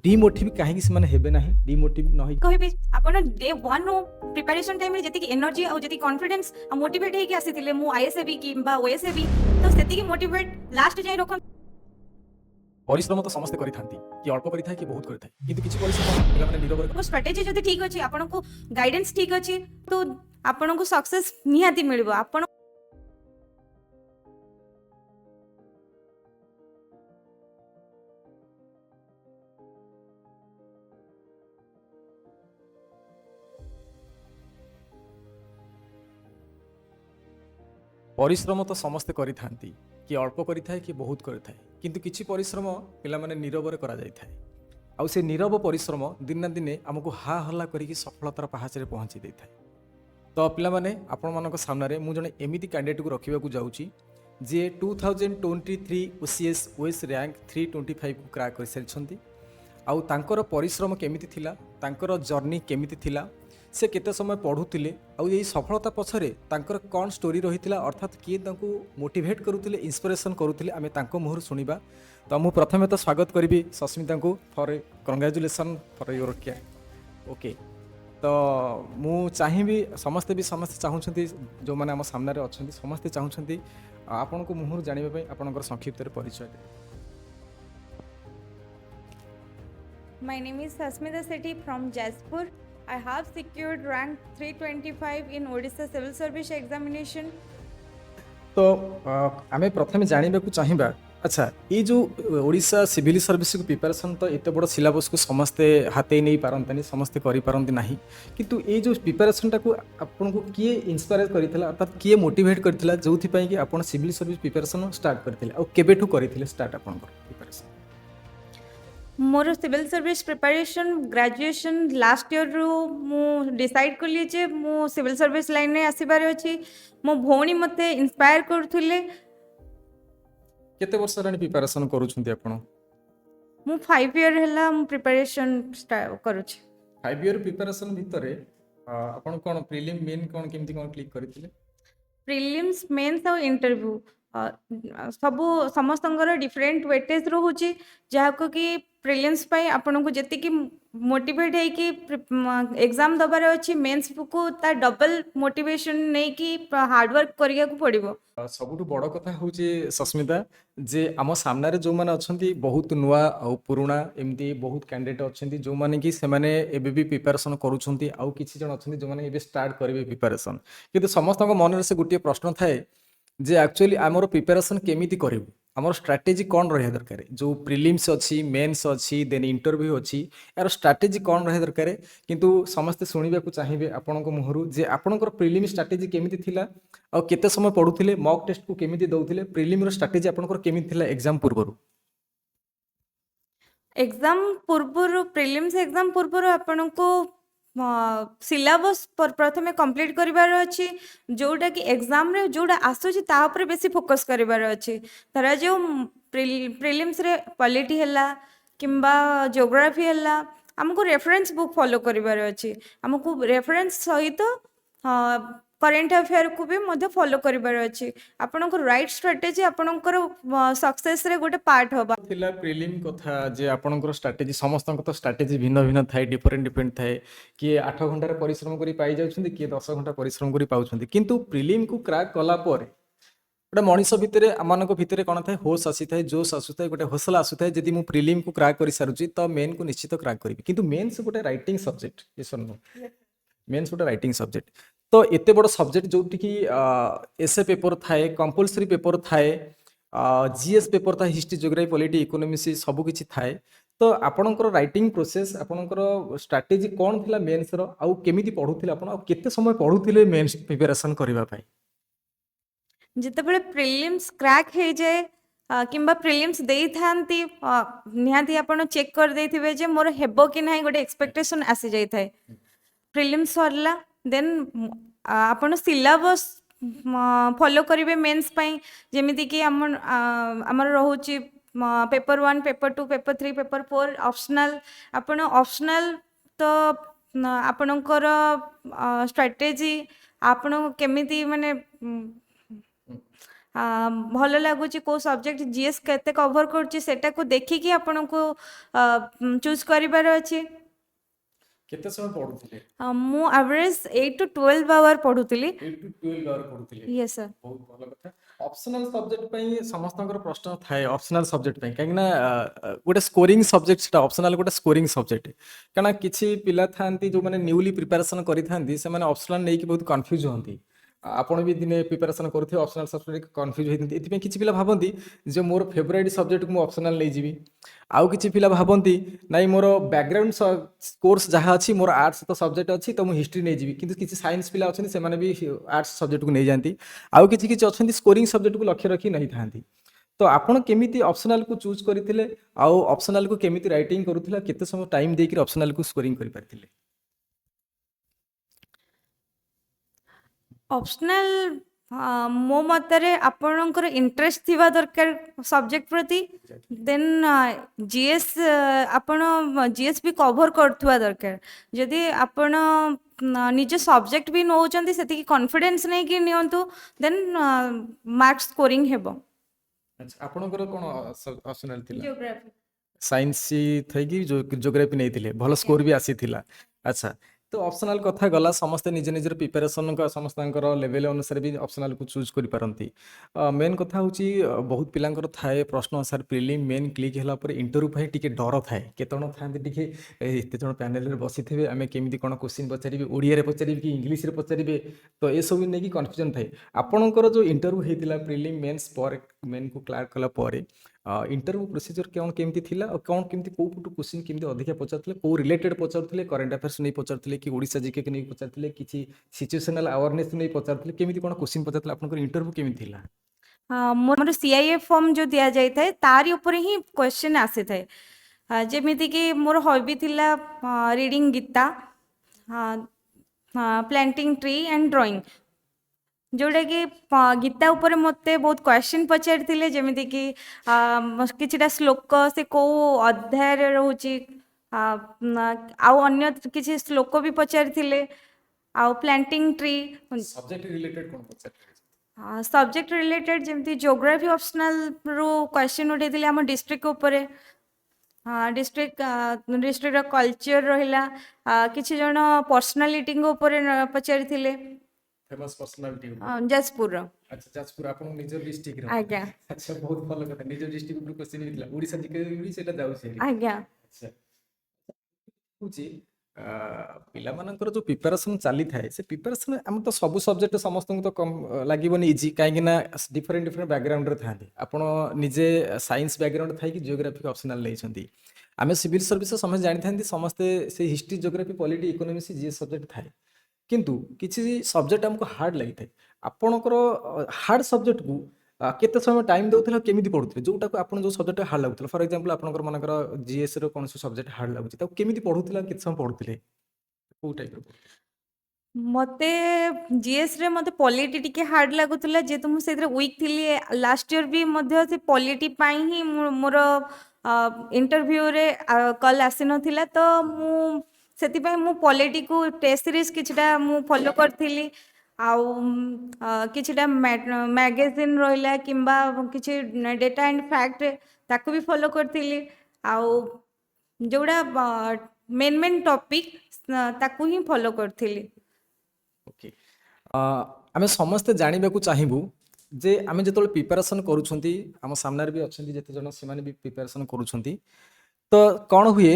डिमोटिव कहीं से हेबे ना डिमोटिव न कहबी आपण डे 1 नो प्रिपरेशन टाइम रे जति एनर्जी और जति कॉन्फिडेंस मोटिवेट हे कि आसीतिले मु आईएसएबी किंबा ओएसएबी तो सेति की मोटिवेट लास्ट जाय रखन परिश्रम तो समस्त करि थांती कि अल्प करि थाए कि बहुत करि थाए किंतु किछि परिश्रम पिला माने नीरव को स्ट्रेटजी जति ठीक अछि आपण को गाइडेंस ठीक अछि तो आपण को सक्सेस निहाती मिलबो आपण परिश्रम तो समस्ते करि थांती कि अल्प करि थाए कि बहुत करि थाए किंतु किछि परिश्रम पिला माने नीरव रे करा जाय थाए आउ से नीरव परिश्रम दिन ना दिने हमको हा हल्ला करिकी सफलतार पहाच रे पहुंची देय थाए तो पिला माने आपण मानक सामने मु जने एमिति कैंडिडेट को रखिबा को जाउची जे 2023 ओसीएस ओएस रैंक 325 को क्रैक कर सारिछंती आउ तांकर परिश्रम केमिति थिला तांकर जर्नी केमिति थिला से केते समय पढ़ुतिले आउ यही सफलता पछरे तांकर कौन स्टोरी रहितिला अर्थात किए तांको मोटिवेट करुतिले इंस्पिरेशन करुतिले आमे तांको मुहर सुनिबा तो मु प्रथमे तो स्वागत करिबी सस्मिता को for congratulation for your care okay तो मु चाहिबी समस्ते चाहूछंती जो माने हम सामने अछंती समस्ते चाहूछंती आपन को मुहर जानिबा पई आपनकर संक्षिप्त रे परिचय दे My name is Sasmita Sethi from Jaipur. I have secured rank 325 in Odisha Civil Service Examination. तो आमे प्रथमे जानिबा को चाहिबा अच्छा ये जो ओडिशा सिविल सर्विस को प्रिपरेशन तो एत बड़ सिलेबस को समस्ते हाथे नहीं पारंतनी समस्ते करि पारंती नाही किंतु ये जो प्रिपरेशन को आपन को किए इंस्पायर करथिला अर्थात किए मोटिवेट करथिला जोथि पई कि आपन सिविल सर्विस प्रिपरेशन स्टार्ट करथिले और केबेठु करथिले स्टार्ट आपन प्रिपरेशन मोर civil service preparation graduation last year रु मु डिसाइड कली जे मु सिविल सर्विस लाइन में आसीबार अछि मो भौणी मते इंस्पायर करथुले केते वर्ष रानी प्रिपरेशन करूछंती आपन मु 5 ईयर हला मु प्रिपरेशन करूछि 5 ईयर प्रिपरेशन भितरे आपन कोन प्रीलिम मेन कोन केमती कोन क्लिक करथिले प्रिलिम्स मेन्स और इंटरव्यू सबू समस्तंकर डिफरेंट वेटेज रोचे जहाँ कि प्रिलिम्स पाई आपन को जति कि मोटिवेट है कि एग्जाम दबार अच्छी मेन्स को ता डबल मोटिवेशन नहीं कि हार्डवर्क करिया को पड़िबो सबुठु बड़ कथा होचे सस्मिता जे आम सामने जो माने अछंती बहुत नुआ और पुराना एमती बहुत कैंडिडेट अछंती जो माने कि से माने एबे भी प्रिपरेशन करूछंती आउ किछि जण अछंती जो माने एबे स्टार्ट करिवे प्रिपरेशन किंतु समस्त मन से गोटे प्रश्न थाए जे एक्चुअली आमर प्रिपरेशन केमिति करिवु आमर स्ट्रैटेजी कौन रहा दरकार जो प्रिलिम्स अच्छी मेन्स अच्छी देन इंटरव्यू अच्छी यार स्ट्रैटेजी कौन रहा दरकार किंतु समस्ते शुणा चाहिए आपण मुहर जे आपणकर प्रिलिम स्ट्रैटेजी केमिति थिला और केते समय पढ़ुथिले मॉक टेस्ट को केमिति दउथिले प्रिलिम रो स्ट्रैटेजी आपणकर केमिति थिला एग्जाम पूर्वरु एग्जाम पूर्व प्रिलिम्स एग्जाम पूर्व आपन को सिलेबस प्रथमे कंप्लीट करिवार अछि जोटा कि एग्जाम रे जोटा आसुछि ता ऊपर बेसी फोकस करिवार अछि धरा जो प्रिलिम्स रे पॉलिटी हला किंबा ज्योग्राफी हला हमको रेफरेंस बुक फॉलो करिवार अछि हमको रेफरेंस सहित करेंट अफेयर को भी मध्य फॉलो करिवार अछि आपनको राइट स्ट्रेटजी आपनकर सक्सेस रे गोटे पार्ट होबा थिला प्रिलिम कथा जे आपनकर स्ट्रैटेजी समस्तन तो स्ट्रैटेजी भिन्न भिन्न थाए डिफरेंट थाए किए 8 घंटा रे परिश्रम करी पाई जाउछंती किए 10 घंटा परिश्रम करी पाउछंती किंतु प्रिलिम को क्रैक कला पर गोटे मनीष भितर आम भितर कौन थाए होश आसी थाए जोश आसु थाए गोटे हौसला आसु थाए जदि मु प्रिलिम को क्रैक कर सारुची तो मेन को निश्चित क्रैक करी किंतु मेन्स गोटे राइटिंग सब्जेक्ट मेन्स गोटे राइटिंग सब्जेक्ट तो एते बड़ सब्जेक्ट जोटी कि एसए पेपर थाए कंपलसरी पेपर थाए जीएस पेपर थाए हिस्ट्री ज्योग्राफी पॉलिटी इकोनॉमिक्स सब किछि थाए तो आपणकर राइटिंग प्रोसेस आपणकर स्ट्रैटेजी कौन थिला मेन्स रो आउ केमिति पढुथिले आपण आउ केते समय पढुथिले मेन्स प्रिपरेशन करबा पई जितेबाला प्रिलिम्स क्रैक हो जाए किंबा प्रिलिम्स देई थांती निहाती आपण चेक कर देथिबे जे मोर हेबो कि नाही गोटे एक्सपेक्टेशन आसी जाई थाए प्रिलिम्स सरला देन आपण सिलेबस फॉलो करिवे मेंस पई जेमिति कि हमर रहउची paper 1 paper 2 paper 3 paper 4 optional आपण ऑप्शनल तो आपणकर स्ट्रेटेजी आपण केमिति माने ଭଲ ଲାଗୁଛି କେଉଁ ସବଜେକ୍ଟ ଜିଏସ୍ କେତେ କଭର କରୁଛି ସେଟାକୁ ଦେଖିକି ଆପଣଙ୍କୁ ଚୁଜ୍ କରିବାର ଅଛି। କେତେ ସମୟ ପଢୁଥିଲେ? ମୁଁ ଆଭରେଜ 8 to 12 ଆୱାର ପଢ଼ୁଥିଲି। 8 to 12 ଆୱାର ପଢୁଥିଲେ। Yes sir. ବହୁତ ଭଲ କଥା। ଅପସନାଲ ସବଜେକ୍ଟ ପାଇଁ ସମସ୍ତଙ୍କର ପ୍ରଶ୍ନ ଥାଏ ଅପସନାଲ ସବଜେକ୍ଟ ପାଇଁ, କାହିଁକି ନା ଗୋଟେ ସ୍କୋରିଂ ସବଜେକ୍ଟ ସେଟା ଅପସନାଲ ଗୋଟେ ସ୍କୋରିଂ ସବଜେକ୍ଟ, କାରଣ କିଛି ପିଲା ଥାନ୍ତି ଯୋଉମାନେ ନ୍ୟୁଲି ପ୍ରିପାରେସନ କରିଥାନ୍ତି ସେମାନେ ଅପସନାଲ ନେଇକି ବହୁତ କନଫ୍ୟୁଜ ହୁଅନ୍ତି। ଆପଣ ବି ଦିନେ ପ୍ରିପାରେସନ କରୁଥିବେ ଅପସନାଲ ସବଜେକ୍ଟ କନଫ୍ୟୁଜ ହେଇଥାନ୍ତି, ଏଥିପାଇଁ କିଛି ପିଲା ଭାବନ୍ତି ଯେ ମୋର ଫେଭରାଇଟ ସବଜେକ୍ଟକୁ ମୁଁ ଅପସନାଲ ନେଇଯିବି। ଆଉ କିଛି ପିଲା ଭାବନ୍ତି ନାଇଁ ମୋର ବ୍ୟାକଗ୍ରାଉଣ୍ଡ କୋର୍ସ ଯାହା ଅଛି ମୋର ଆର୍ଟ୍ସ ତ ସବଜେକ୍ଟ ଅଛି ତ ମୁଁ ହିଷ୍ଟ୍ରି ନେଇଯିବି, କିନ୍ତୁ କିଛି ସାଇନ୍ସ ପିଲା ଅଛନ୍ତି ସେମାନେ ବି ଆର୍ଟ୍ସ ସବଜେକ୍ଟକୁ ନେଇଯାଆନ୍ତି। ଆଉ କିଛି କିଛି ଅଛନ୍ତି ସ୍କୋରିଂ ସବଜେକ୍ଟକୁ ଲକ୍ଷ୍ୟ ରଖି ନେଇଥାନ୍ତି। ତ ଆପଣ କେମିତି ଅପସନାଲକୁ ଚୁଜ୍ କରିଥିଲେ ଆଉ ଅପସନାଲକୁ କେମିତି ରାଇଟିଂ କରୁଥିଲେ, କେତେ ସମୟ ଟାଇମ ଦେଇକି ଅପସନାଲକୁ ସ୍କୋରିଂ କରିପାରିଥିଲେ? ଅପସନାଲ ମୋ ମତରେ ଆପଣଙ୍କର ଇଣ୍ଟରେଷ୍ଟ ଥିବା ଦରକାର ସବଜେକ୍ଟ ପ୍ରତି। ଦେନ୍ ଜିଏସ୍ ଆପଣ ଜିଏସ୍ ବି କଭର କରୁଥିବା ଦରକାର। ଯଦି ଆପଣ ନିଜ ସବଜେକ୍ଟ ବି ନେଉଛନ୍ତି ସେତିକି କନଫିଡେନ୍ସ ନେଇକି ନିଅନ୍ତୁ, ଦେନ୍ ମାର୍କ ସ୍କୋରିଂ ହେବ। ଆଚ୍ଛା, ଆପଣଙ୍କର କ'ଣ ଅପସନାଲ ଥିଲା? ଜିଓଗ୍ରାଫି। ସାଇନ୍ସ ଥାଇକି ଜୋଗ୍ରାଫି ନେଇଥିଲେ, ଭଲ ସ୍କୋର ବି ଆସିଥିଲା। ଆଚ୍ଛା, ତ ଅପସନାଲ କଥା ଗଲା, ସମସ୍ତେ ନିଜ ନିଜର ପ୍ରିପାରେସନ ସମସ୍ତଙ୍କର ଲେଭେଲ ଅନୁସାରେ ବି ଅପସନାଲକୁ ଚୁଜ୍ କରିପାରନ୍ତି। ମେନ୍ କଥା ହେଉଛି ବହୁତ ପିଲାଙ୍କର ଥାଏ ପ୍ରଶ୍ନ ସାର୍ ପ୍ରିଲିମ୍ ମେନ୍ କ୍ଲିକ୍ ହେଲା ପରେ ଇଣ୍ଟରଭ୍ୟୁ ପାଇଁ ଟିକେ ଡର ଥାଏ। କେତେଜଣ ଥାନ୍ତି ଟିକେ ଏତେ ଜଣ ପ୍ୟାନେଲରେ ବସିଥିବେ ଆମେ କେମିତି କ'ଣ କୋଶ୍ଚିନ୍ ପଚାରିବେ, ଓଡ଼ିଆରେ ପଚାରିବେ କି ଇଂଲିଶରେ ପଚାରିବେ, ତ ଏସବୁ ନେଇକି କନଫ୍ୟୁଜନ୍ ଥାଏ। ଆପଣଙ୍କର ଯେଉଁ ଇଣ୍ଟରଭ୍ୟୁ ହେଇଥିଲା ପ୍ରିଲିମ୍ ମେନ୍ସ ପରେ ମେନ୍କୁ କ୍ଲାର୍ କଲା ପରେ ଇଣ୍ଟରଭ୍ୟୁ ପ୍ରୋସିଜର କ'ଣ କେମିତି ଥିଲା ଆଉ କ'ଣ କେମିତି କେଉଁ ପଟୁ କୋଶ୍ଚିନ୍ କେମିତି ଅଧିକା ପଚାରୁଥିଲେ, କେଉଁ ରିଲେଟେଡ୍ ପଚାରୁଥିଲେ, କରେଣ୍ଟ ଆଫେୟାର୍ସ ନେଇ ପଚାରୁଥିଲେ କି ଓଡ଼ିଶା ଜିକେକୁ ନେଇ ପଚାରୁଥିଲେ, କିଛି ସିଚୁଏସନାଲ ଆୱାରନେସ୍ ନେଇ ପଚାରୁଥିଲେ, କେମିତି କ'ଣ କୋଶ୍ଚିନ୍ ପଚାରୁଥିଲେ, ଆପଣଙ୍କର ଇଣ୍ଟରଭ୍ୟୁ କେମିତି ଥିଲା? ମୋର ସିଆଇଏ ଫର୍ମ ଯେଉଁ ଦିଆଯାଇଥାଏ ତାରି ଉପରେ ହିଁ କ୍ୱେଶ୍ଚିନ୍ ଆସିଥାଏ। ଯେମିତିକି ମୋର ହବି ଥିଲା reading Gita, planting tree and drawing, ଯେଉଁଟାକି ଗୀତା ଉପରେ ମୋତେ ବହୁତ କ୍ୱେଶ୍ଚିନ୍ ପଚାରିଥିଲେ। ଯେମିତିକି କିଛିଟା ଶ୍ଲୋକ ସେ କେଉଁ ଅଧ୍ୟାୟରେ ରହୁଛି, ଆଉ ଅନ୍ୟ କିଛି ଶ୍ଲୋକ ବି ପଚାରିଥିଲେ, ଆଉ ପ୍ଲାଣ୍ଟିଂ ଟ୍ରି। ସବଜେକ୍ଟ ରିଲେଟେଡ୍ କ'ଣ ପଚାରିଥିଲେ? ସବଜେକ୍ଟ ରିଲେଟେଡ୍ ଯେମିତି ଜିଓଗ୍ରାଫି ଅପସନାଲରୁ କ୍ୱେଶ୍ଚିନ୍ ଉଠେଇଥିଲେ ଆମ ଡିଷ୍ଟ୍ରିକ୍ଟ ଉପରେ। ଡିଷ୍ଟ୍ରିକ୍ଟର କଲଚର ରହିଲା, କିଛି ଜଣ ପର୍ସନାଲିଟିଙ୍କ ଉପରେ ପଚାରିଥିଲେ। Famous personality? ଯାଜପୁରର। ଆଚ୍ଛା, ଯାଜପୁର ଆପଣଙ୍କ ନିଜ ଡିଷ୍ଟ୍ରିକ୍ଟର? ଆଜ୍ଞା ଆଚ୍ଛା, ବହୁତ ଭଲ କଥା। ନିଜ ଡିଷ୍ଟ୍ରିକ୍ଟ ଉପରୁ କ୍ୱେଶ୍ଚିନ୍ ହେଇଥିଲା, ଓଡ଼ିଶା ଜିକେ ବି ସେଇଟା ଯାଉଛି। ଆଜ୍ଞା। ଆଚ୍ଛା, ହେଉଛି ପିଲାମାନଙ୍କର ଯେଉଁ ପ୍ରିପାରେସନ୍ ଚାଲିଥାଏ ସେ ପ୍ରିପାରେସନ୍ ଆମେ ତ ସବୁ ସବଜେକ୍ଟ ସମସ୍ତଙ୍କୁ ତ ଲାଗିବନି ଇଜି, କାହିଁକି ନା ଡିଫରେଣ୍ଟ ଡିଫରେଣ୍ଟ ବ୍ୟାକଗ୍ରାଉଣ୍ଡରେ ଥାନ୍ତି। ଆପଣ ନିଜେ ସାଇନ୍ସ ବ୍ୟାକଗ୍ରାଉଣ୍ଡ ଥାଇକି ଜିଓଗ୍ରାଫିକ୍ ଅପସନାଲ ନେଇଛନ୍ତି। ଆମେ ସିଭିଲ ସର୍ଭିସ ସମସ୍ତେ ଜାଣିଥାନ୍ତି, ସମସ୍ତେ ସେଇ history geography polity economics GS subject ଥାଏ, କିନ୍ତୁ କିଛି ସବଜେକ୍ଟ ଆମକୁ ହାର୍ଡ଼ ଲାଗିଥାଏ। ଆପଣଙ୍କର ହାର୍ଡ଼ ସବଜେକ୍ଟକୁ କେତେ ସମୟ ଟାଇମ୍ ଦେଉଥିଲେ, କେମିତି ପଢ଼ୁଥିଲେ, ଯେଉଁଟାକୁ ଆପଣ ଯେଉଁ ସବଜେକ୍ଟ ହାର୍ଡ଼ ଲାଗୁଥିଲା, ଫର୍ ଏକ୍ଜାମ୍ପଲ୍ ଆପଣଙ୍କର ମନେକର ଜିଏସ୍ର କୌଣସି ସବଜେକ୍ଟ ହାର୍ଡ଼ ଲାଗୁଛି ତାକୁ କେମିତି ପଢ଼ୁଥିଲେ, କେତେ ସମୟ ପଢ଼ୁଥିଲେ, କେଉଁ ଟାଇପ୍ର? ମୋତେ ଜିଏସ୍ରେ ମୋତେ ପଲିଟି ଟିକେ ହାର୍ଡ଼ ଲାଗୁଥିଲା, ଯେହେତୁ ମୁଁ ସେଥିରେ ୱିକ୍ ଥିଲି। ଲାଷ୍ଟ ଇୟର ବି ମଧ୍ୟ ସେ ପଲିଟି ପାଇଁ ହିଁ ମୋର ଇଣ୍ଟରଭ୍ୟୁରେ କଲ୍ ଆସିନଥିଲା, ତ ମୁଁ ସେଥିପାଇଁ ମୁଁ ପଲିଟିକୁ ଟେଷ୍ଟ ସିରିଜ୍ କିଛିଟା ମୁଁ ଫଲୋ କରିଥିଲି। ଆଉ କିଛିଟା ମ୍ୟାଗାଜିନ୍ ରହିଲା କିମ୍ବା କିଛି ଡେଟା ଆଣ୍ଡ ଫ୍ୟାକ୍ଟ ତାକୁ ବି ଫଲୋ କରିଥିଲି। ଆଉ ଯେଉଁଟା ମେନ୍ ମେନ୍ ଟପିକ୍ ତାକୁ ହିଁ ଫଲୋ କରିଥିଲି। ଓକେ, ଆମେ ସମସ୍ତେ ଜାଣିବାକୁ ଚାହିଁବୁ ଯେ ଆମେ ଯେତେବେଳେ ପ୍ରିପାରେସନ୍ କରୁଛନ୍ତି, ଆମ ସାମ୍ନାରେ ବି ଅଛନ୍ତି ଯେତେ ଜଣ ସେମାନେ ବି ପ୍ରିପାରେସନ୍ କରୁଛନ୍ତି, ତ କ'ଣ ହୁଏ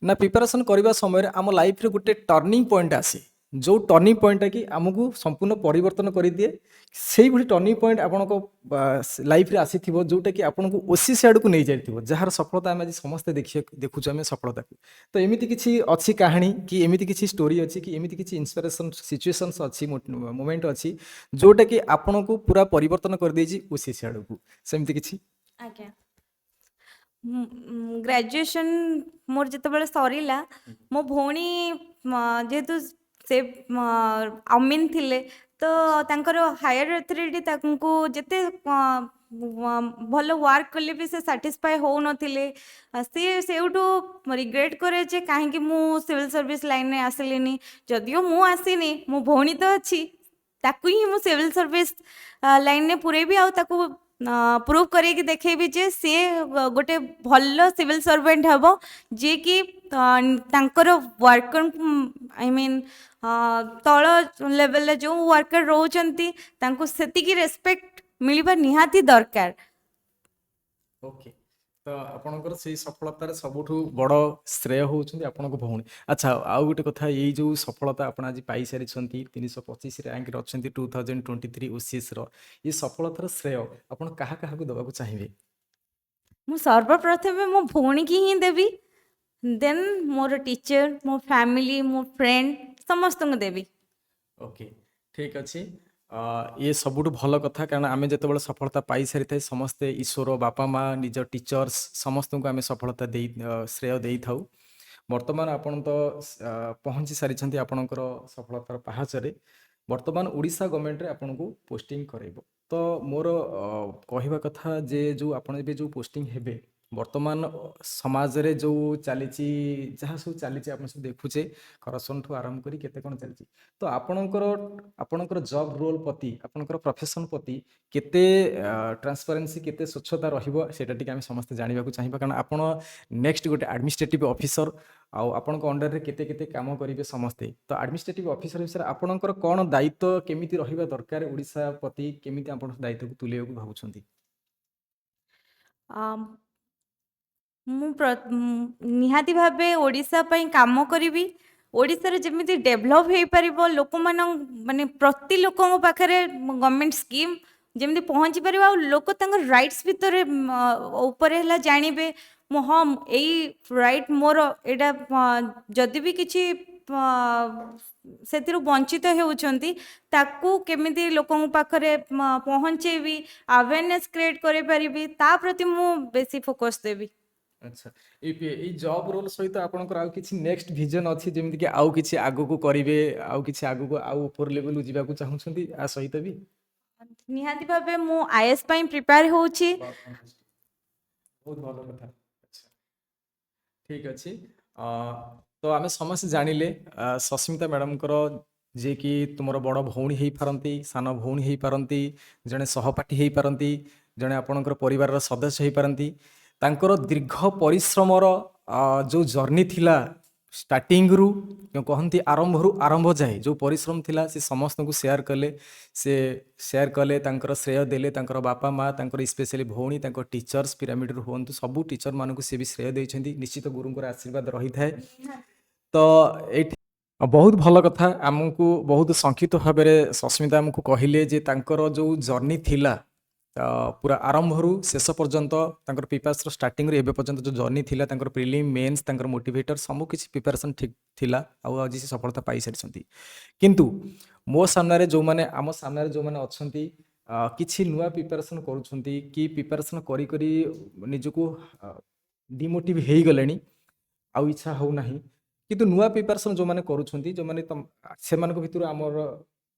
ନା ପ୍ରିପାରେସନ୍ କରିବା ସମୟରେ ଆମ ଲାଇଫରେ ଗୋଟେ ଟର୍ଣ୍ଣିଂ ପଏଣ୍ଟ ଆସେ, ଯେଉଁ ଟର୍ଣ୍ଣିଂ ପଏଣ୍ଟଟା କି ଆମକୁ ସମ୍ପୂର୍ଣ୍ଣ ପରିବର୍ତ୍ତନ କରିଦିଏ। ସେଇଭଳି ଟର୍ଣ୍ଣିଂ ପଏଣ୍ଟ ଆପଣଙ୍କ ଲାଇଫରେ ଆସିଥିବ ଯେଉଁଟାକି ଆପଣଙ୍କୁ ଓସିସି ଆଡ଼କୁ ନେଇଯାଇଥିବ, ଯାହାର ସଫଳତା ଆମେ ଆଜି ସମସ୍ତେ ଦେଖୁଛୁ ଆମେ ସଫଳତାକୁ। ତ ଏମିତି କିଛି ଅଛି କାହାଣୀ କି ଏମିତି କିଛି ଷ୍ଟୋରି ଅଛି କି ଏମିତି କିଛି ଇନ୍ସପିରେସନ୍ ସିଚୁଏସନ୍ସ ଅଛି, ମୋମେଣ୍ଟ ଅଛି ଯେଉଁଟାକି ଆପଣଙ୍କୁ ପୁରା ପରିବର୍ତ୍ତନ କରିଦେଇଛି ଓସିସି ଆଡ଼କୁ, ସେମିତି କିଛି? ଆଜ୍ଞା, ଗ୍ରାଜୁଏସନ୍ ମୋର ଯେତେବେଳେ ସରିଲା, ମୋ ଭଉଣୀ ଯେହେତୁ ସେ ଅମିନ ଥିଲେ, ତ ତାଙ୍କର ହାୟର ଅଥରିଟି ତାଙ୍କୁ ଯେତେ ଭଲ ୱାର୍କ କଲେ ବି ସେ ସାଟିସ୍ଫାଏ ହେଉନଥିଲେ। ସିଏ ସେଇଠୁ ରିଗ୍ରେଟ୍ କରେ ଯେ କାହିଁକି ମୁଁ ସିଭିଲ୍ ସର୍ଭିସ୍ ଲାଇନରେ ଆସିଲିନି। ଯଦିଓ ମୁଁ ଆସିନି, ମୋ ଭଉଣୀ ତ ଅଛି, ତାକୁ ହିଁ ମୁଁ ସିଭିଲ ସର୍ଭିସ ଲାଇନରେ ପୁରେଇବି ଆଉ ତାକୁ ପ୍ରୁଭ କରିକି ଦେଖେଇବି ଯେ ସିଏ ଗୋଟେ ଭଲ ସିଭିଲ ସର୍ଭେଣ୍ଟ ହେବ ଯିଏକି ତାଙ୍କର ୱାର୍କର ଆଇ ମିନ୍ ତଳ ଲେଭେଲରେ ଯେଉଁ ୱାର୍କର ରହୁଛନ୍ତି ତାଙ୍କୁ ସେତିକି ରେସ୍ପେକ୍ଟ ମିଳିବା ନିହାତି ଦରକାର। ଓକେ, ତ ଆପଣଙ୍କର ସେଇ ସଫଳତାରେ ସବୁଠୁ ବଡ଼ ଶ୍ରେୟ ହେଉଛନ୍ତି ଆପଣଙ୍କ ଭଉଣୀ। ଆଚ୍ଛା, ଆଉ ଗୋଟେ କଥା, ଏଇ ଯେଉଁ ସଫଳତା ଆପଣ ଆଜି ପାଇସାରିଛନ୍ତି, 325 ର୍ୟାଙ୍କରେ ଅଛନ୍ତି 2023 OCSର, ଏ ସଫଳତାର ଶ୍ରେୟ ଆପଣ କାହା କାହାକୁ ଦେବାକୁ ଚାହିଁବେ? ମୁଁ ସର୍ବପ୍ରଥମେ ମୋ ଭଉଣୀକି ହିଁ ଦେବି, ଦେନ୍ ମୋର ଟିଚର, ମୋ ଫ୍ୟାମିଲି, ମୋ ଫ୍ରେଣ୍ଡ ସମସ୍ତଙ୍କୁ ଦେବି। ଓକେ, ଠିକ୍ ଅଛି। ଇଏ ସବୁଠୁ ଭଲ କଥା, କାରଣ ଆମେ ଯେତେବେଳେ ସଫଳତା ପାଇସାରିଥାଏ ସମସ୍ତେ ଈଶ୍ୱର, ବାପା ମା, ନିଜ ଟିଚର୍ସ ସମସ୍ତଙ୍କୁ ଆମେ ସଫଳତା ଶ୍ରେୟ ଦେଇଥାଉ। ବର୍ତ୍ତମାନ ଆପଣ ତ ପହଞ୍ଚି ସାରିଛନ୍ତି ଆପଣଙ୍କର ସଫଳତାର ପାହାଚରେ। ବର୍ତ୍ତମାନ ଓଡ଼ିଶା ଗଭର୍ଣ୍ଣମେଣ୍ଟରେ ଆପଣଙ୍କୁ ପୋଷ୍ଟିଂ କରାଇବ। ତ ମୋର କହିବା କଥା ଯେ ଯେଉଁ ଆପଣ ଏବେ ଯେଉଁ ପୋଷ୍ଟିଂ ହେବେ, ବର୍ତ୍ତମାନ ସମାଜରେ ଯେଉଁ ଚାଲିଛି, ଯାହା ସବୁ ଚାଲିଛି ଆପଣ ସବୁ ଦେଖୁଛେ, କରପସନଠୁ ଆରମ୍ଭ କରି କେତେ କ'ଣ ଚାଲିଛି, ତ ଆପଣଙ୍କର ଜବ୍ ରୋଲ୍ ପ୍ରତି, ଆପଣଙ୍କର ପ୍ରଫେସନ୍ ପ୍ରତି କେତେ ଟ୍ରାନ୍ସପାରେନ୍ସି, କେତେ ସ୍ୱଚ୍ଛତା ରହିବ ସେଇଟା ଟିକେ ଆମେ ସମସ୍ତେ ଜାଣିବାକୁ ଚାହିଁବା। କାରଣ ଆପଣ ନେକ୍ସଟ ଗୋଟେ ଆଡମିନିଷ୍ଟ୍ରେଟିଭ ଅଫିସର, ଆଉ ଆପଣଙ୍କ ଅଣ୍ଡରରେ କେତେ କେତେ କାମ କରିବେ ସମସ୍ତେ। ତ ଆଡମିନିଷ୍ଟ୍ରେଟିଭ ଅଫିସର ହିସାବରେ ଆପଣଙ୍କର କ'ଣ ଦାୟିତ୍ୱ କେମିତି ରହିବା ଦରକାର, ଓଡ଼ିଶା ପ୍ରତି କେମିତି ଆପଣ ଦାୟିତ୍ୱକୁ ତୁଲେଇବାକୁ ଭାବୁଛନ୍ତି? ଆମ୍, ମୁଁ ନିହାତି ଭାବେ ଓଡ଼ିଶା ପାଇଁ କାମ କରିବି। ଓଡ଼ିଶାରେ ଯେମିତି ଡେଭଲପ୍ ହେଇପାରିବ, ଲୋକମାନଙ୍କ ମାନେ ପ୍ରତି ଲୋକଙ୍କ ପାଖରେ ଗଭର୍ଣ୍ଣମେଣ୍ଟ ସ୍କିମ୍ ଯେମିତି ପହଞ୍ଚି ପାରିବ, ଆଉ ଲୋକ ତାଙ୍କ ରାଇଟ୍ସ ଭିତରେ ଉପରେ ହେଲା ଜାଣିବେ ହଁ ଏଇ ରାଇଟ୍ ମୋର, ଏଇଟା ଯଦି ବି କିଛି ସେଥିରୁ ବଞ୍ଚିତ ହେଉଛନ୍ତି ତାକୁ କେମିତି ଲୋକଙ୍କ ପାଖରେ ପହଞ୍ଚେଇବି, ଆୱେରନେସ୍ କ୍ରିଏଟ୍ କରିପାରିବି, ତା ପ୍ରତି ମୁଁ ବେଶୀ ଫୋକସ୍ ଦେବି। ଆଚ୍ଛା, ଏଇ ଜବ୍ ରୋଲ୍ ସହିତ ଆପଣଙ୍କର ଆଉ କିଛି ନେକ୍ସଟ ଭିଜନ ଅଛି, ଯେମିତିକି ଆଉ କିଛି ଆଗକୁ କରିବେ, ଆଉ କିଛି ଆଗକୁ ଆଉ ଉପର ଲେଭେଲକୁ ଯିବାକୁ ଚାହୁଁଛନ୍ତି ଆ ସହିତ ବି? ନିହାତି ଭାବେ ମୁଁ ଆଇଏଏସ୍ ପାଇଁ ପ୍ରିପେୟାର ହେଉଛି। ବହୁତ ଭଲ କଥା। ଆଚ୍ଛା, ଠିକ୍ ଅଛି। ତ ଆମେ ସମସ୍ତେ ଜାଣିଲେ ସସ୍ମିତା ମ୍ୟାଡ଼ାମଙ୍କର, ଯିଏକି ତୁମର ବଡ଼ ଭଉଣୀ ହେଇପାରନ୍ତି, ସାନ ଭଉଣୀ ହେଇପାରନ୍ତି, ଜଣେ ସହପାଠୀ ହେଇପାରନ୍ତି, ଜଣେ ଆପଣଙ୍କର ପରିବାରର ସଦସ୍ୟ ହେଇପାରନ୍ତି। ତାଙ୍କର ଦୀର୍ଘ ପରିଶ୍ରମର ଯେଉଁ ଜର୍ଣ୍ଣି ଥିଲା, ଷ୍ଟାର୍ଟିଂରୁ କହନ୍ତି ଆରମ୍ଭରୁ ଆରମ୍ଭ ଯାଏ ଯେଉଁ ପରିଶ୍ରମ ଥିଲା, ସେ ସମସ୍ତଙ୍କୁ ସେୟାର କଲେ, ତାଙ୍କର ଶ୍ରେୟ ଦେଲେ, ତାଙ୍କର ବାପା ମା, ତାଙ୍କର ସ୍ପେଶାଲି ଭଉଣୀ, ତାଙ୍କ ଟିଚର୍ସ, ପିରାମିଡ଼ରୁ ହୁଅନ୍ତୁ, ସବୁ ଟିଚରମାନଙ୍କୁ ସେ ବି ଶ୍ରେୟ ଦେଇଛନ୍ତି। ନିଶ୍ଚିତ ଗୁରୁଙ୍କର ଆଶୀର୍ବାଦ ରହିଥାଏ। ତ ଏଇଠି ବହୁତ ଭଲ କଥା, ଆମକୁ ବହୁତ ସଂକ୍ଷିପ୍ତ ଭାବରେ ସସ୍ମିତା ଆମକୁ କହିଲେ ଯେ ତାଙ୍କର ଯେଉଁ ଜର୍ଣ୍ଣି ଥିଲା, ପୁରା ଆରମ୍ଭରୁ ଶେଷ ପର୍ଯ୍ୟନ୍ତ, ତାଙ୍କର ପ୍ରିପାରେସନ୍ ଷ୍ଟାର୍ଟିଂରୁ ଏବେ ପର୍ଯ୍ୟନ୍ତ ଯେଉଁ ଜର୍ଣ୍ଣି ଥିଲା, ତାଙ୍କର ପ୍ରିଲିମ୍, ମେନ୍ସ, ତାଙ୍କର ମୋଟିଭେଟର ସବୁ କିଛି ପ୍ରିପାରେସନ୍ ଠିକ୍ ଥିଲା, ଆଉ ଆଜି ସେ ସଫଳତା ପାଇସାରିଛନ୍ତି। କିନ୍ତୁ ଆମ ସାମ୍ନାରେ ଯେଉଁମାନେ ଅଛନ୍ତି, କିଛି ନୂଆ ପ୍ରିପାରେସନ୍ କରୁଛନ୍ତି କି ପ୍ରିପାରେସନ୍ କରି ନିଜକୁ ଡିମୋଟିଭ୍ ହେଇଗଲେଣି, ଆଉ ଇଚ୍ଛା ହେଉନାହିଁ, କିନ୍ତୁ ନୂଆ ପ୍ରିପାରେସନ୍ ଯେଉଁମାନେ କରୁଛନ୍ତି, ସେମାନଙ୍କ ଭିତରୁ ଆମର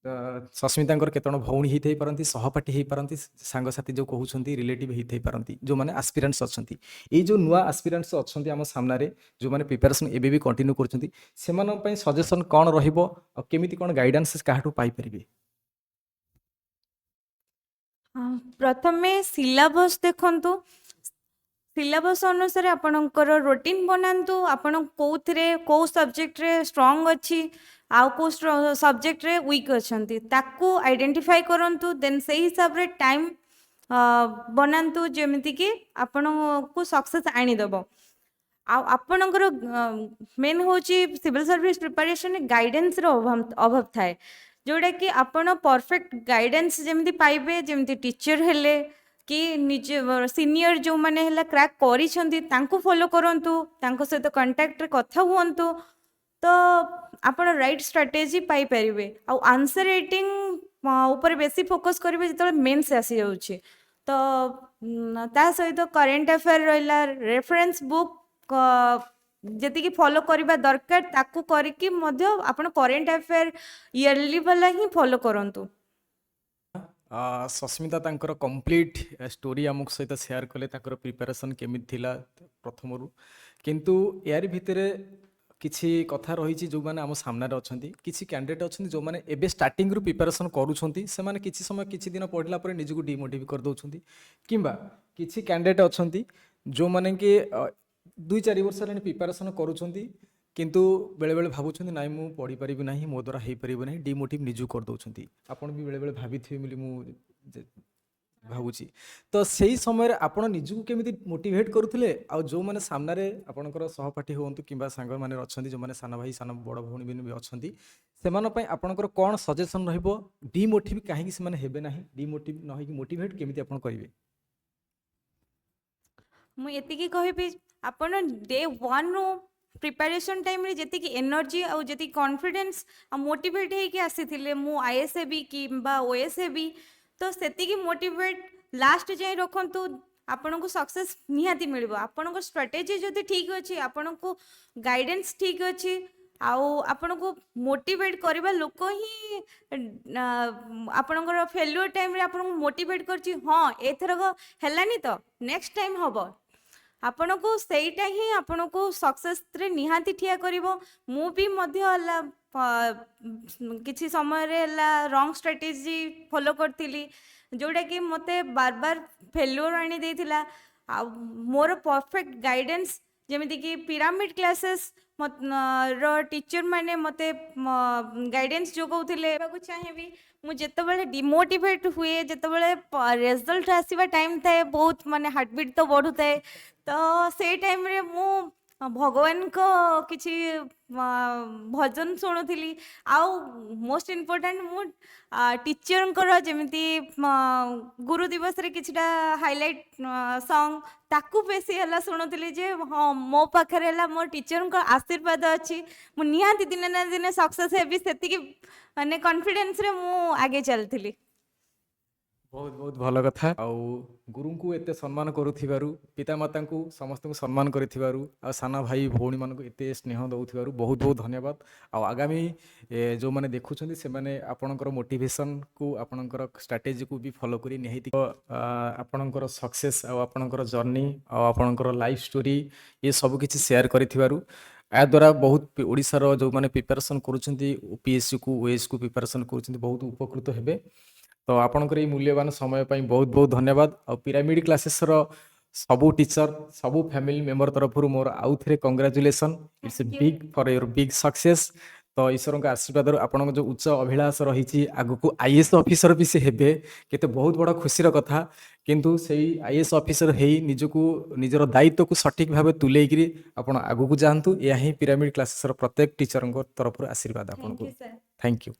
ସସ୍ମିତାଙ୍କର କେତେଜଣ ଭଉଣୀ ହେଇଥାଇପାରନ୍ତି, ସହପାଠୀ ହେଇପାରନ୍ତି, ସାଙ୍ଗସାଥି ଯେଉଁ କହୁଛନ୍ତି ରିଲେଟିଭ୍ ହେଇଥାଇପାରନ୍ତି, ଯେଉଁମାନେ ଆସ୍ପିରାଣ୍ଟସ୍ ଅଛନ୍ତି। ଏଇ ଯେଉଁ ନୂଆ ଆସ୍ପିରାଣ୍ଟସ୍ ଅଛନ୍ତି ଆମ ସାମ୍ନାରେ, ଯେଉଁମାନେ ପ୍ରିପାରେସନ୍ ଏବେ ବି କଣ୍ଟିନ୍ୟୁ କରୁଛନ୍ତି, ସେମାନଙ୍କ ପାଇଁ ସଜେସନ୍ କ'ଣ ରହିବ, ଆଉ କେମିତି କ'ଣ ଗାଇଡାନ୍ସ କାହାଠୁ ପାଇପାରିବେ? ପ୍ରଥମେ ସିଲାବସ୍ ଦେଖନ୍ତୁ, ସିଲାବସ୍ ଅନୁସାରେ ଆପଣଙ୍କର ରୋଟିନ୍ ବନାନ୍ତୁ। ଆପଣ କେଉଁଥିରେ କେଉଁ ସବଜେକ୍ଟରେ ଷ୍ଟ୍ରଙ୍ଗ ଅଛି ଆଉ କେଉଁ ସବଜେକ୍ଟରେ ୱିକ୍ ଅଛନ୍ତି ତାକୁ ଆଇଡେଣ୍ଟିଫାଇ କରନ୍ତୁ, ଦେନ୍ ସେଇ ହିସାବରେ ଟାଇମ୍ ବନାନ୍ତୁ ଯେମିତିକି ଆପଣଙ୍କୁ ସକ୍ସେସ୍ ଆଣିଦେବ। ଆଉ ଆପଣଙ୍କର ମେନ୍ ହେଉଛି ସିଭିଲ୍ ସର୍ଭିସ୍ ପ୍ରିପାରେସନରେ ଗାଇଡେନ୍ସର ଅଭାବ ଥାଏ, ଯେଉଁଟାକି ଆପଣ ପରଫେକ୍ଟ ଗାଇଡେନ୍ସ ଯେମିତି ପାଇବେ, ଯେମିତି ଟିଚର ହେଲେ କି ନିଜ ସିନିୟର ଯେଉଁମାନେ ହେଲା କ୍ରାକ୍ କରିଛନ୍ତି ତାଙ୍କୁ ଫଲୋ କରନ୍ତୁ, ତାଙ୍କ ସହିତ କଣ୍ଟାକ୍ଟରେ କଥା ହୁଅନ୍ତୁ, ତ ଆପଣ ରାଇଟ୍ ଷ୍ଟ୍ରାଟେଜି ପାଇପାରିବେ। ଆଉ ଆନ୍ସର ରାଇଟିଂ ଉପରେ ବେଶୀ ଫୋକସ୍ କରିବେ ଯେତେବେଳେ ମେନ୍ସ ଆସିଯାଉଛି। ତ ତା ସହିତ କରେଣ୍ଟ ଆଫେୟାର ରହିଲା, ରେଫରେନ୍ସ ବୁକ୍ ଯେତିକି ଫଲୋ କରିବା ଦରକାର ତାକୁ କରିକି ମଧ୍ୟ ଆପଣ କରେଣ୍ଟ ଆଫେୟାର ଇୟର୍ଲି ବାଲା ହିଁ ଫଲୋ କରନ୍ତୁ। ସସ୍ମିତା ତାଙ୍କର କମ୍ପ୍ଲିଟ୍ ଷ୍ଟୋରି ଆମ ସହିତ ସେୟାର କଲେ, ତାଙ୍କର ପ୍ରିପାରେସନ୍ କେମିତି ଥିଲା ପ୍ରଥମରୁ। କିନ୍ତୁ ଏହାରି ଭିତରେ କିଛି କଥା ରହିଛି ଯେଉଁମାନେ ଆମ ସାମ୍ନାରେ ଅଛନ୍ତି, କିଛି କ୍ୟାଣ୍ଡିଡେଟ୍ ଅଛନ୍ତି ଯେଉଁମାନେ ଏବେ ଷ୍ଟାର୍ଟିଂରୁ ପ୍ରିପାରେସନ୍ କରୁଛନ୍ତି, ସେମାନେ କିଛି ସମୟ କିଛି ଦିନ ପଢ଼ିଲା ପରେ ନିଜକୁ ଡିମୋଟିଭ୍ କରିଦେଉଛନ୍ତି, କିମ୍ବା କିଛି କ୍ୟାଣ୍ଡିଡେଟ୍ ଅଛନ୍ତି ଯେଉଁମାନେ କି 2-4 ବର୍ଷ ହେଲାଣି ପ୍ରିପାରେସନ୍ କରୁଛନ୍ତି କିନ୍ତୁ ବେଳେବେଳେ ଭାବୁଛନ୍ତି ନାଇଁ ମୁଁ ପଢ଼ିପାରିବି ନାହିଁ, ମୋ ଦ୍ୱାରା ହେଇପାରିବ ନାହିଁ, ଡିମୋଟିଭ୍ ନିଜକୁ କରିଦେଉଛନ୍ତି। ଆପଣ ବି ବେଳେବେଳେ ଭାବିଥିବେ ବୋଲି ମୁଁ ଭାବୁଛି। ତ ସେଇ ସମୟରେ ଆପଣ ନିଜକୁ କେମିତି ମୋଟିଭେଟ୍ କରୁଥିଲେ, ଆଉ ଯେଉଁମାନେ ସାମ୍ନାରେ ଆପଣଙ୍କର ସହପାଠୀ ହୁଅନ୍ତୁ କିମ୍ବା ସାଙ୍ଗମାନେ ଅଛନ୍ତି, ଯେଉଁମାନେ ସାନ ଭାଇ ସାନ ବଡ଼ ଭଉଣୀ ବି ଅଛନ୍ତି, ସେମାନଙ୍କ ପାଇଁ ଆପଣଙ୍କର କ'ଣ ସଜେସନ୍ ରହିବ? ଡିମୋଟିଭ୍ କାହିଁକି ସେମାନେ ହେବେ ନାହିଁ, ଡିମୋଟିଭ୍ ନ ହେଇକି ମୋଟିଭେଟ୍ କେମିତି ଆପଣ କରିବେ? ମୁଁ ଏତିକି କହିବି, ଆପଣ ଡେ 1ରୁ ପ୍ରିପାରେସନ୍ ଟାଇମ୍ରେ ଯେତିକି ଏନର୍ଜି ଆଉ ଯେତିକି କନଫିଡେନ୍ସ ଆଉ ମୋଟିଭେଟ୍ ହେଇକି ଆସିଥିଲେ, ମୁଁ ଆଇଏସ୍ ହେବି କିମ୍ବା ଓଏସ୍ ହେବି, ତ ସେତିକି ମୋଟିଭେଟ୍ ଲାଷ୍ଟ ଯାଏଁ ରଖନ୍ତୁ। ଆପଣଙ୍କୁ ସକ୍ସେସ୍ ନିହାତି ମିଳିବ। ଆପଣଙ୍କ ଷ୍ଟ୍ରାଟେଜି ଯଦି ଠିକ୍ ଅଛି, ଆପଣଙ୍କୁ ଗାଇଡେନ୍ସ ଠିକ୍ ଅଛି, ଆଉ ଆପଣଙ୍କୁ ମୋଟିଭେଟ୍ କରିବା ଲୋକ ହିଁ ଆପଣଙ୍କର ଫେଲୁଅର ଟାଇମ୍ରେ ଆପଣଙ୍କୁ ମୋଟିଭେଟ୍ କରିଛି, ହଁ ଏଥରକ ହେଲାନି ତ ନେକ୍ସଟ ଟାଇମ୍ ହେବ। ଆପଣଙ୍କୁ ସେଇଟା ହିଁ ଆପଣଙ୍କୁ ସକ୍ସେସରେ ନିହାତି ଠିଆ କରିବ। ମୁଁ ବି ମଧ୍ୟ ହେଲା କିଛି ସମୟରେ ହେଲା ରଙ୍ଗ ଷ୍ଟ୍ରାଟେଜି ଫଲୋ କରିଥିଲି, ଯେଉଁଟାକି ମୋତେ ବାରବାର ଫେଲୁଅର ଆଣି ଦେଇଥିଲା। ଆଉ ମୋର ପରଫେକ୍ଟ ଗାଇଡେନ୍ସ, ଯେମିତିକି ପିରାମିଡ଼ କ୍ଲାସେସ୍ ର ଟିଚର ମାନେ ମୋତେ ଗାଇଡେନ୍ସ ଯୋଗାଉଥିଲେ। କହିବାକୁ ଚାହିଁବି, ମୁଁ ଯେତେବେଳେ ଡିମୋଟିଭେଟ୍ ହୁଏ, ଯେତେବେଳେ ରେଜଲ୍ଟ ଆସିବା ଟାଇମ୍ ଥାଏ, ବହୁତ ମାନେ ହାର୍ଟବିଟ୍ ତ ବଢ଼ୁଥାଏ, ତ ସେଇ ଟାଇମ୍ରେ ମୁଁ ଭଗବାନଙ୍କ କିଛି ଭଜନ ଶୁଣୁଥିଲି। ଆଉ ମୋଷ୍ଟ ଇମ୍ପୋର୍ଟାଣ୍ଟ, ମୁଁ ଟିଚରଙ୍କର ଯେମିତି ଗୁରୁ ଦିବସରେ କିଛିଟା ହାଇଲାଇଟ୍ ସଙ୍ଗ, ତାକୁ ବେଶୀ ହେଲା ଶୁଣୁଥିଲି ଯେ ହଁ ମୋ ପାଖରେ ହେଲା ମୋ ଟିଚରଙ୍କ ଆଶୀର୍ବାଦ ଅଛି, ମୁଁ ନିହାତି ଦିନେ ନା ଦିନେ ସକ୍ସେସ୍ ହେବି। ସେତିକି ମାନେ କନଫିଡେନ୍ସରେ ମୁଁ ଆଗେ ଚାଲିଥିଲି। ବହୁତ ବହୁତ ଭଲ କଥା। ଆଉ ଗୁରୁଙ୍କୁ ଏତେ ସମ୍ମାନ କରୁଥିବାରୁ, ପିତାମାତାଙ୍କୁ ସମସ୍ତଙ୍କୁ ସମ୍ମାନ କରିଥିବାରୁ, ଆଉ ସାନ ଭାଇ ଭଉଣୀମାନଙ୍କୁ ଏତେ ସ୍ନେହ ଦେଉଥିବାରୁ ବହୁତ ବହୁତ ଧନ୍ୟବାଦ। ଆଉ ଆଗାମୀ ଯେଉଁମାନେ ଦେଖୁଛନ୍ତି, ସେମାନେ ଆପଣଙ୍କର ମୋଟିଭେସନକୁ, ଆପଣଙ୍କର ଷ୍ଟ୍ରାଟେଜିକୁ ବି ଫଲୋ କରି ନିହାତି ଆପଣଙ୍କର ସକ୍ସେସ୍ ଆଉ ଆପଣଙ୍କର ଜର୍ଣ୍ଣି ଆଉ ଆପଣଙ୍କର ଲାଇଫ୍ ଷ୍ଟୋରି ଏ ସବୁ କିଛି ସେୟାର କରିଥିବାରୁ, ଏହାଦ୍ୱାରା ବହୁତ ଓଡ଼ିଶାର ଯେଉଁମାନେ ପ୍ରିପାରେସନ୍ କରୁଛନ୍ତି, ଓପିଏସ୍ସିକୁ ଓଏସ୍କୁ ପ୍ରିପାରେସନ୍ କରୁଛନ୍ତି, ବହୁତ ଉପକୃତ ହେବେ। ତ ଆପଣଙ୍କର ଏଇ ମୂଲ୍ୟବାନ ସମୟ ପାଇଁ ବହୁତ ବହୁତ ଧନ୍ୟବାଦ। ଆଉ ପିରାମିଡ଼ କ୍ଲାସେସ୍ର ସବୁ ଟିଚର, ସବୁ ଫ୍ୟାମିଲି ମେମ୍ବର ତରଫରୁ ମୋର ଆଉ ଥରେ congratulation. It's Thank you. Big for your big success. ତ ଈଶ୍ୱରଙ୍କ ଆଶୀର୍ବାଦରୁ ଆପଣଙ୍କ ଯେଉଁ ଉଚ୍ଚ ଅଭିଳାଷ ରହିଛି, ଆଗକୁ ଆଇଏଏସ୍ ଅଫିସର ବି ସେ ହେବେ, କେତେ ବହୁତ ବଡ଼ ଖୁସିର କଥା। କିନ୍ତୁ ସେଇ ଆଇଏଏସ୍ ଅଫିସର ହେଇ ନିଜକୁ, ନିଜର ଦାୟିତ୍ୱକୁ ସଠିକ୍ ଭାବେ ତୁଲେଇକିରି ଆପଣ ଆଗକୁ ଯାଆନ୍ତୁ। ଏହା ହିଁ ପିରାମିଡ଼ କ୍ଲାସେସ୍ର ପ୍ରତ୍ୟେକ ଟିଚରଙ୍କ ତରଫରୁ ଆଶୀର୍ବାଦ Thank ଆପଣଙ୍କୁ। you, sir. Thank you.